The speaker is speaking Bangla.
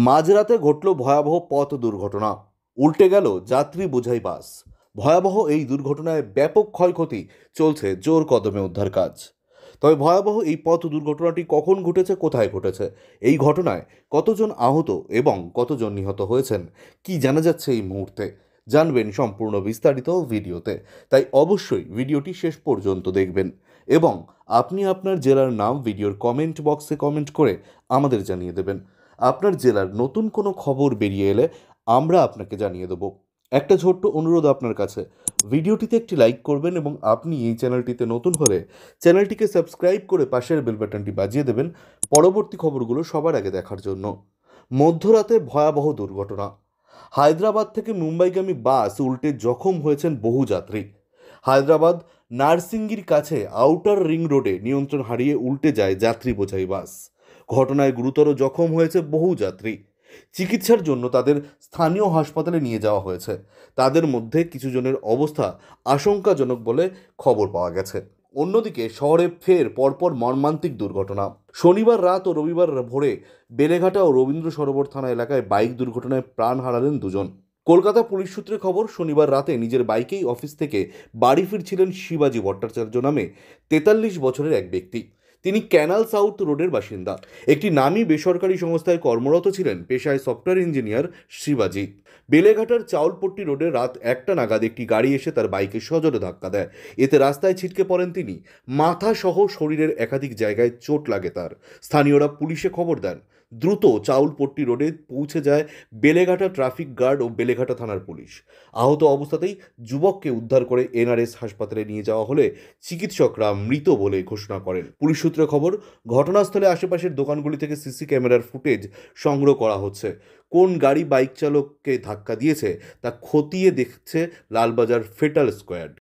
মাঝরাতে ঘটল ভয়াবহ পথ দুর্ঘটনা। উল্টে গেল যাত্রী বোঝাই বাস। ভয়াবহ এই দুর্ঘটনায় ব্যাপক ক্ষয়ক্ষতি। চলছে জোর কদমে উদ্ধার কাজ। তবে ভয়াবহ এই পথ দুর্ঘটনাটি কখন ঘটেছে, কোথায় ঘটেছে, এই ঘটনায় কতজন আহত এবং কতজন নিহত হয়েছেন, কি জানা যাচ্ছে এই মুহূর্তে, জানবেন সম্পূর্ণ বিস্তারিত ভিডিওতে। তাই অবশ্যই ভিডিওটি শেষ পর্যন্ত দেখবেন এবং আপনি আপনার জেলার নাম ভিডিওর কমেন্ট বক্সে কমেন্ট করে আমাদের জানিয়ে দেবেন। আপনার জেলার নতুন কোনো খবর বেরিয়ে এলে আমরা আপনাকে জানিয়ে দেব। একটা ছোট্ট অনুরোধ আপনার কাছে, ভিডিওটিতে একটি লাইক করবেন এবং আপনি এই চ্যানেলটিতে নতুন হলে চ্যানেলটিকে সাবস্ক্রাইব করে পাশের বেল বাটনটি বাজিয়ে দেবেন পরবর্তী খবরগুলো সবার আগে দেখার জন্য। মধ্যরাতে ভয়াবহ দুর্ঘটনা। হায়দ্রাবাদ থেকে মুম্বাইগামী বাস উল্টে জখম হয়েছেন বহু যাত্রী। হায়দ্রাবাদ নার্সিঙ্গির কাছে আউটার রিং রোডে নিয়ন্ত্রণ হারিয়ে উল্টে যায় যাত্রী বোঝাই বাস। ঘটনায় গুরুতর জখম হয়েছে বহু যাত্রী। চিকিৎসার জন্য তাদের স্থানীয় হাসপাতালে নিয়ে যাওয়া হয়েছে। তাদের মধ্যে কিছু জনের অবস্থা আশঙ্কাজনক বলে খবর পাওয়া গেছে। অন্যদিকে শহরে ফের পরপর মর্মান্তিক দুর্ঘটনা। শনিবার রাত ও রবিবার ভোরে বেলেঘাটা ও রবীন্দ্র সরোবর থানা এলাকায় বাইক দুর্ঘটনায় প্রাণ হারালেন দুজন। কলকাতা পুলিশ সূত্রে খবর, শনিবার রাতে নিজের বাইকেই অফিস থেকে বাড়ি ফিরছিলেন শিবাজি ভট্টাচার্য নামে 43 বছরের এক ব্যক্তি। তিনি ক্যানাল সাউথ রোডের বাসিন্দা। একটি নামী বেসরকারি সংস্থায় কর্মরত ছিলেন পেশায় সফটওয়্যার ইঞ্জিনিয়ার শিবাজি। বেলেঘাটার চাউলপট্টি রোডে রাত 1টা নাগাদ একটি গাড়ি এসে তার বাইকে সজোরে ধাক্কা দেয়। এতে রাস্তায় ছিটকে পড়েন তিনি। মাথা সহ শরীরের একাধিক জায়গায় চোট লাগে তার। স্থানীয়রা পুলিশে খবর দেন। দ্রুত চাউলপট্টি রোডে পৌঁছে যায় বেলেঘাটা ট্রাফিক গার্ড ও বেলেঘাটা থানার পুলিশ। আহত অবস্থাতেই যুবককে উদ্ধার করে এনআরএস হাসপাতালে নিয়ে যাওয়া হলে চিকিৎসকরা মৃত বলে ঘোষণা করেন। পুলিশ সূত্রে খবর, ঘটনাস্থলে আশেপাশের দোকানগুলি থেকে সিসি ক্যামেরার ফুটেজ সংগ্রহ করা হচ্ছে। কোন গাড়ি বাইক চালককে ধাক্কা দিয়েছে তা খতিয়ে দেখছে লালবাজার ফেটাল স্কোয়াড।